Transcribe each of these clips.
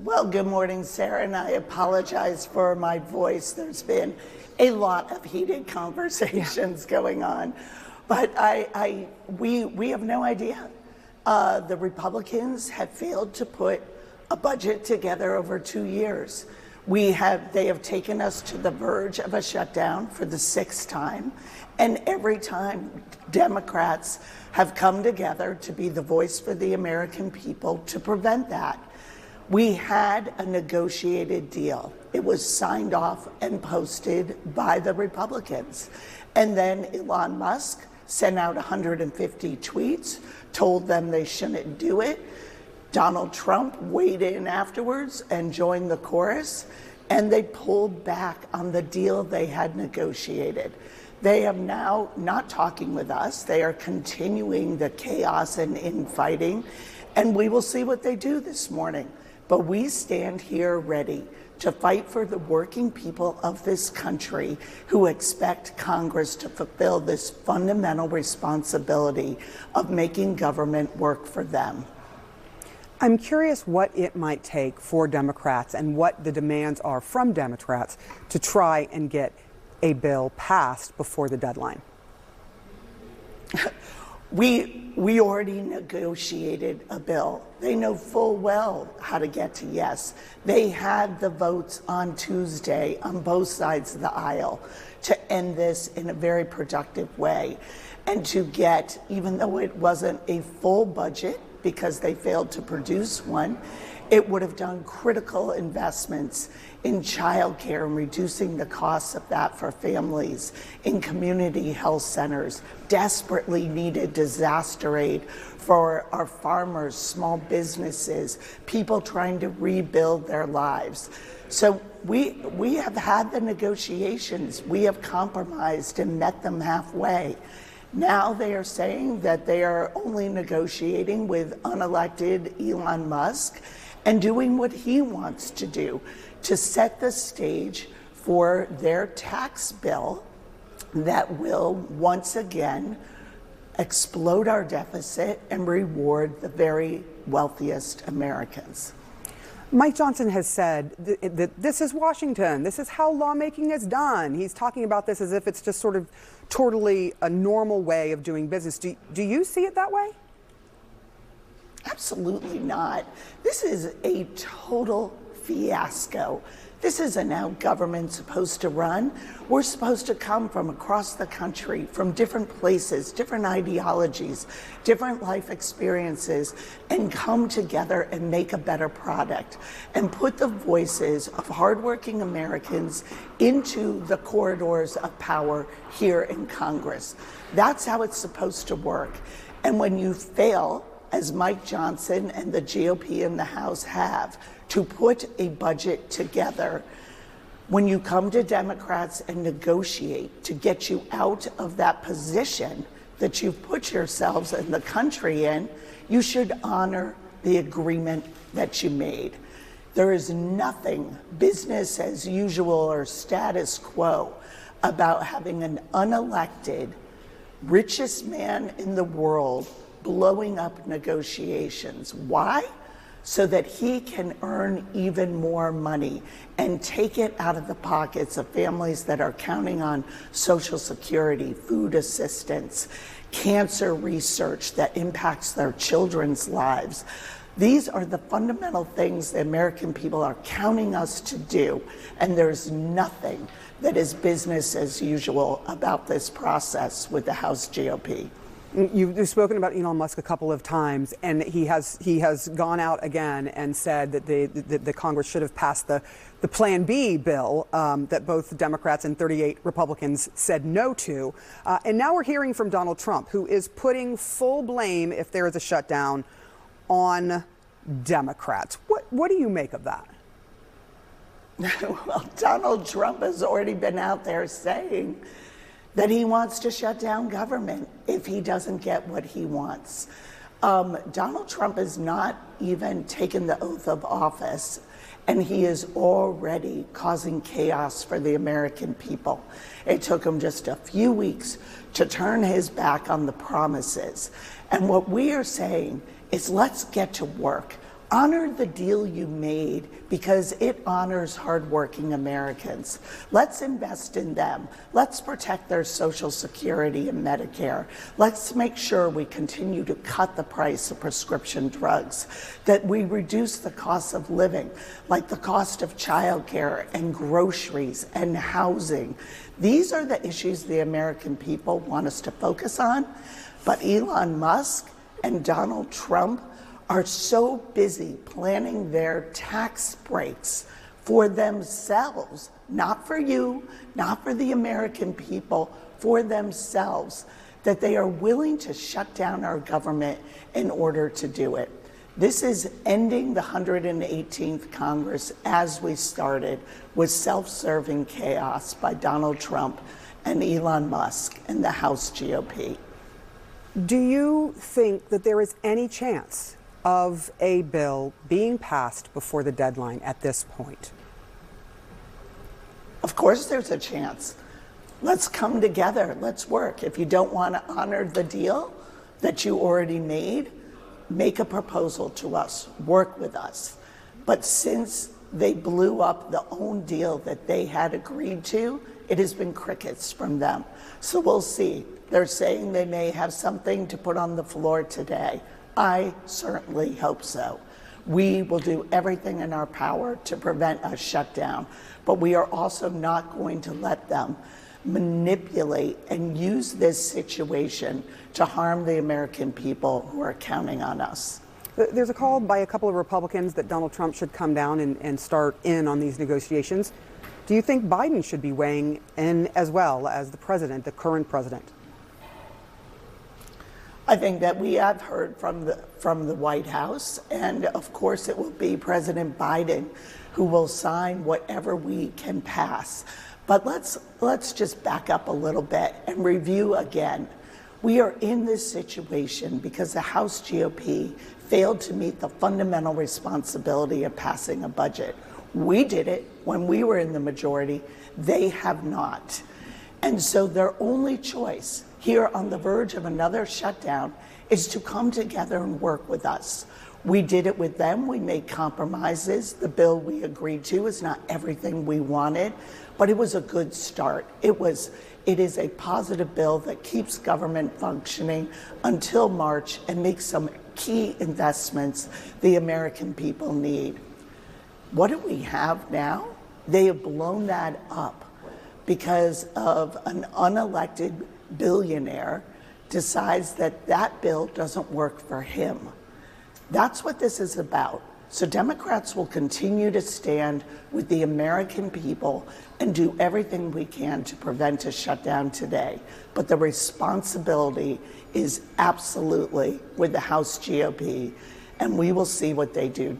Well, good morning, Sarah, and I apologize for my voice. There's been a lot of heated conversations going on, but we have no idea. The Republicans have failed to put a budget together over 2 years. They have taken us to the verge of a shutdown for the 6th time, and every time Democrats have come together to be the voice for the American people to prevent that. We had a negotiated deal. It was signed off and posted by the Republicans. And then Elon Musk sent out 150 tweets, told them they shouldn't do it. Donald Trump weighed in afterwards and joined the chorus, and they pulled back on the deal they had negotiated. They are now not talking with us. They are continuing the chaos and infighting, and we will see what they do this morning. But we stand here ready to fight for the working people of this country who expect Congress to fulfill this fundamental responsibility of making government work for them. I'm curious what it might take for Democrats and what the demands are from Democrats to try and get a bill passed before the deadline. We already negotiated a bill. They know full well how to get to yes. They had the votes on Tuesday on both sides of the aisle to end this in a very productive way and to get, even though it wasn't a full budget because they failed to produce one, it would have done critical investments in childcare and reducing the costs of that for families, in community health centers, desperately needed disaster aid for our farmers, small businesses, people trying to rebuild their lives. So we have had the negotiations. We have compromised and met them halfway. Now they are saying that they are only negotiating with unelected Elon Musk and doing what he wants to do to set the stage for their tax bill that will once again explode our deficit and reward the very wealthiest Americans. Mike Johnson has said that this is Washington. This is how lawmaking is done. He's talking about this as if it's just sort of totally a normal way of doing business. Do you see it that way? Absolutely not. This is a total fiasco. This isn't how government's supposed to run. We're supposed to come from across the country, from different places, different ideologies, different life experiences, and come together and make a better product and put the voices of hardworking Americans into the corridors of power here in Congress. That's how it's supposed to work. And when you fail, as Mike Johnson and the GOP in the House have, to put a budget together, when you come to Democrats and negotiate to get you out of that position that you've put yourselves and the country in, you should honor the agreement that you made. There is nothing business as usual or status quo about having an unelected, richest man in the world blowing up negotiations. Why? So that he can earn even more money and take it out of the pockets of families that are counting on Social Security, food assistance, cancer research that impacts their children's lives. These are the fundamental things the American people are counting us to do, and there's nothing that is business as usual about this process with the House GOP. You've spoken about Elon Musk a couple of times, and he has gone out again and said that the Congress should have passed the Plan B bill that both Democrats and 38 Republicans said no to. And now we're hearing from Donald Trump, who is putting full blame, if there is a shutdown, on Democrats. What do you make of that? Well, Donald Trump has already been out there saying that he wants to shut down government if he doesn't get what he wants. Donald Trump has not even taken the oath of office, and he is already causing chaos for the American people. It took him just a few weeks to turn his back on the promises. And what we are saying is let's get to work. Honor the deal you made because it honors hardworking Americans. Let's invest in them. Let's protect their Social Security and Medicare. Let's make sure we continue to cut the price of prescription drugs, that we reduce the cost of living, like the cost of childcare and groceries and housing. These are the issues the American people want us to focus on, but Elon Musk and Donald Trump are so busy planning their tax breaks for themselves, not for you, not for the American people, for themselves, that they are willing to shut down our government in order to do it. This is ending the 118th Congress as we started, with self-serving chaos by Donald Trump and Elon Musk and the House GOP. Do you think that there is any chance of a bill being passed before the deadline at this point? Of course there's a chance. Let's come together. Let's work. If you don't want to honor the deal that you already made, make a proposal to us. Work with us. But since they blew up the own deal that they had agreed to, it has been crickets from them. So we'll see. They're saying they may have something to put on the floor today. I certainly hope so. We will do everything in our power to prevent a shutdown, but we are also not going to let them manipulate and use this situation to harm the American people who are counting on us. There's a call by a couple of Republicans that Donald Trump should come down and start in on these negotiations. Do you think Biden should be weighing in as well as the president, the current president? I think that we have heard from the White House, and of course it will be President Biden who will sign whatever we can pass. But let's just back up a little bit and review again. We are in this situation because the House GOP failed to meet the fundamental responsibility of passing a budget. We did it when we were in the majority. They have not. And so their only choice here on the verge of another shutdown is to come together and work with us. We did it with them. We made compromises. The bill we agreed to is not everything we wanted, but it was a good start. It is a positive bill that keeps government functioning until March and makes some key investments the American people need. What do we have now? They have blown that up because of an unelected billionaire decides that that bill doesn't work for him. That's what this is about. So Democrats will continue to stand with the American people and do everything we can to prevent a shutdown today. But the responsibility is absolutely with the House GOP, and we will see what they do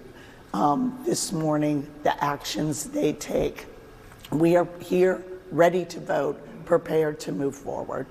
this morning, the actions they take. We are here ready to vote, prepared to move forward.